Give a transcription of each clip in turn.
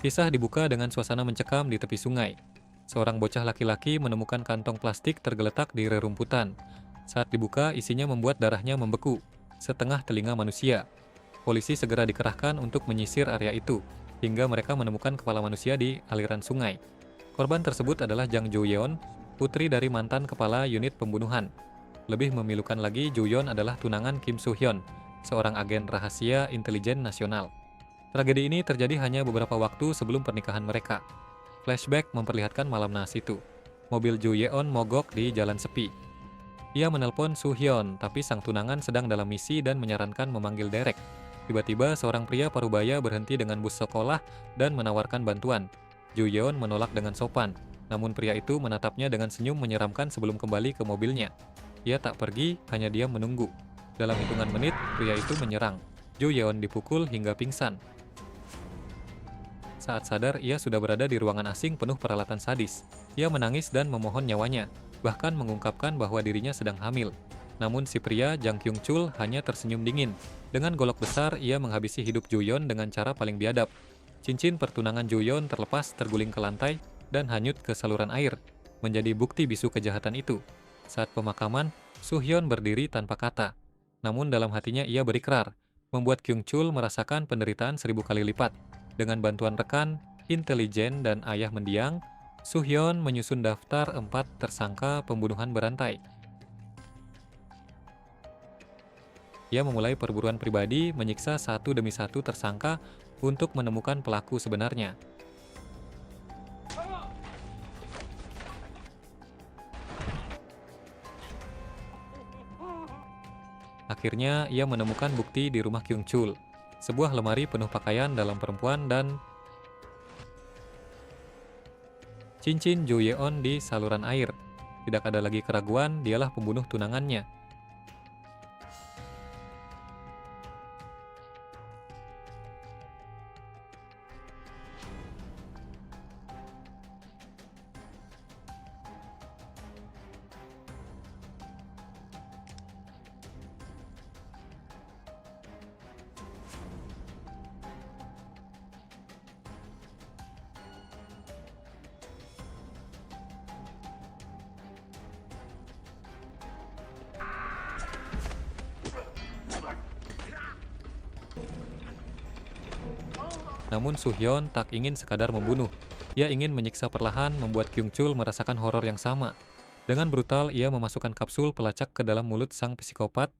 Kisah dibuka dengan suasana mencekam di tepi sungai. Seorang bocah laki-laki menemukan kantong plastik tergeletak di rerumputan. Saat dibuka, isinya membuat darahnya membeku, setengah telinga manusia. Polisi segera dikerahkan untuk menyisir area itu, hingga mereka menemukan kepala manusia di aliran sungai. Korban tersebut adalah Jang Jo-yeon, putri dari mantan kepala unit pembunuhan. Lebih memilukan lagi, Jo-yeon adalah tunangan Kim Soo-hyun, seorang agen rahasia intelijen nasional. Tragedi ini terjadi hanya beberapa waktu sebelum pernikahan mereka. Flashback memperlihatkan malam naas itu. Mobil Jo Yeon mogok di jalan sepi. Ia menelpon Soo Hyun, tapi sang tunangan sedang dalam misi dan menyarankan memanggil Derek. Tiba-tiba seorang pria parubaya berhenti dengan bus sekolah dan menawarkan bantuan. Jo Yeon menolak dengan sopan, namun pria itu menatapnya dengan senyum menyeramkan sebelum kembali ke mobilnya. Ia tak pergi, hanya diam menunggu. Dalam hitungan menit, pria itu menyerang. Jo Yeon dipukul hingga pingsan. Saat sadar, ia sudah berada di ruangan asing penuh peralatan sadis. Ia menangis dan memohon nyawanya, bahkan mengungkapkan bahwa dirinya sedang hamil. Namun si pria, Jang Kyung Chul, hanya tersenyum dingin. Dengan golok besar, ia menghabisi hidup Jo-yeon dengan cara paling biadab. Cincin pertunangan Jo-yeon terlepas terguling ke lantai dan hanyut ke saluran air, menjadi bukti bisu kejahatan itu. Saat pemakaman, Soo-hyun berdiri tanpa kata. Namun dalam hatinya ia berikrar, membuat Kyung Chul merasakan penderitaan 1000 kali lipat. Dengan bantuan rekan, intelijen, dan ayah mendiang, Soo-hyun menyusun daftar 4 tersangka pembunuhan berantai. Ia memulai perburuan pribadi, menyiksa satu demi satu tersangka untuk menemukan pelaku sebenarnya. Akhirnya, ia menemukan bukti di rumah Kyung Chul, sebuah lemari penuh pakaian dalam perempuan dan cincin Jo Yeon di saluran air. Tidak ada lagi keraguan, dialah pembunuh tunangannya. Namun Soo-hyun tak ingin sekadar membunuh. Ia ingin menyiksa perlahan, membuat Kyung Chul merasakan horor yang sama. Dengan brutal, ia memasukkan kapsul pelacak ke dalam mulut sang psikopat,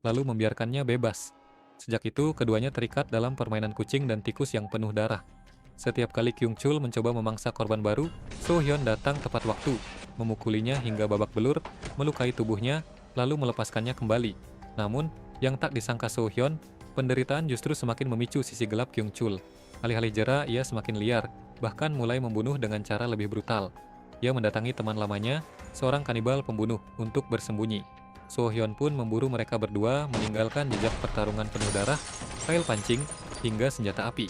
lalu membiarkannya bebas. Sejak itu, keduanya terikat dalam permainan kucing dan tikus yang penuh darah. Setiap kali Kyung Chul mencoba memangsa korban baru, Soo-hyun datang tepat waktu, memukulinya hingga babak belur, melukai tubuhnya, lalu melepaskannya kembali. Namun, yang tak disangka Soo-hyun, penderitaan justru semakin memicu sisi gelap Kyung Chul. Alih-alih jera, ia semakin liar, bahkan mulai membunuh dengan cara lebih brutal. Ia mendatangi teman lamanya, seorang kanibal pembunuh, untuk bersembunyi. Soo-hyun pun memburu mereka berdua, meninggalkan jejak pertarungan penuh darah, fail pancing, hingga senjata api.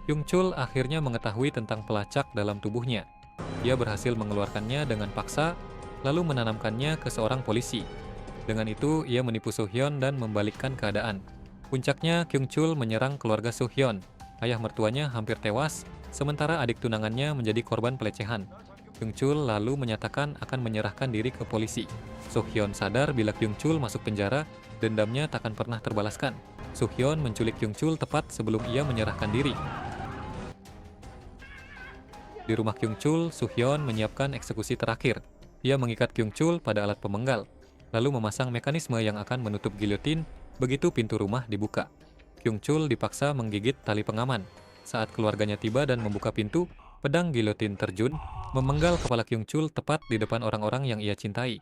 Kyung Chul akhirnya mengetahui tentang pelacak dalam tubuhnya. Ia berhasil mengeluarkannya dengan paksa, lalu menanamkannya ke seorang polisi. Dengan itu, ia menipu Soo-hyun dan membalikkan keadaan. Puncaknya, Kyung Chul menyerang keluarga Soo-hyun. Ayah mertuanya hampir tewas, sementara adik tunangannya menjadi korban pelecehan. Kyung Chul lalu menyatakan akan menyerahkan diri ke polisi. Soo-hyun sadar bila Kyung Chul masuk penjara, dendamnya takkan pernah terbalaskan. Soo-hyun menculik Kyung Chul tepat sebelum ia menyerahkan diri. Di rumah Kyung Chul, Soo-hyun menyiapkan eksekusi terakhir. Ia mengikat Kyung Chul pada alat pemenggal, lalu memasang mekanisme yang akan menutup giliotin begitu pintu rumah dibuka. Kyung Chul dipaksa menggigit tali pengaman. Saat keluarganya tiba dan membuka pintu, pedang giliotin terjun, memenggal kepala Kyung Chul tepat di depan orang-orang yang ia cintai.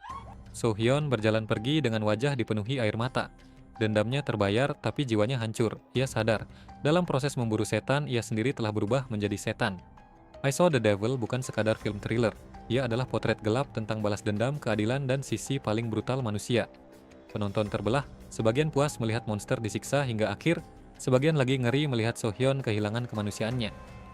Soo-hyun berjalan pergi dengan wajah dipenuhi air mata. Dendamnya terbayar, tapi jiwanya hancur. Ia sadar, dalam proses memburu setan, ia sendiri telah berubah menjadi setan. I Saw the Devil bukan sekadar film thriller. Ia adalah potret gelap tentang balas dendam, keadilan, dan sisi paling brutal manusia. Penonton terbelah, sebagian puas melihat monster disiksa hingga akhir, sebagian lagi ngeri melihat Soo-hyun kehilangan kemanusiaannya.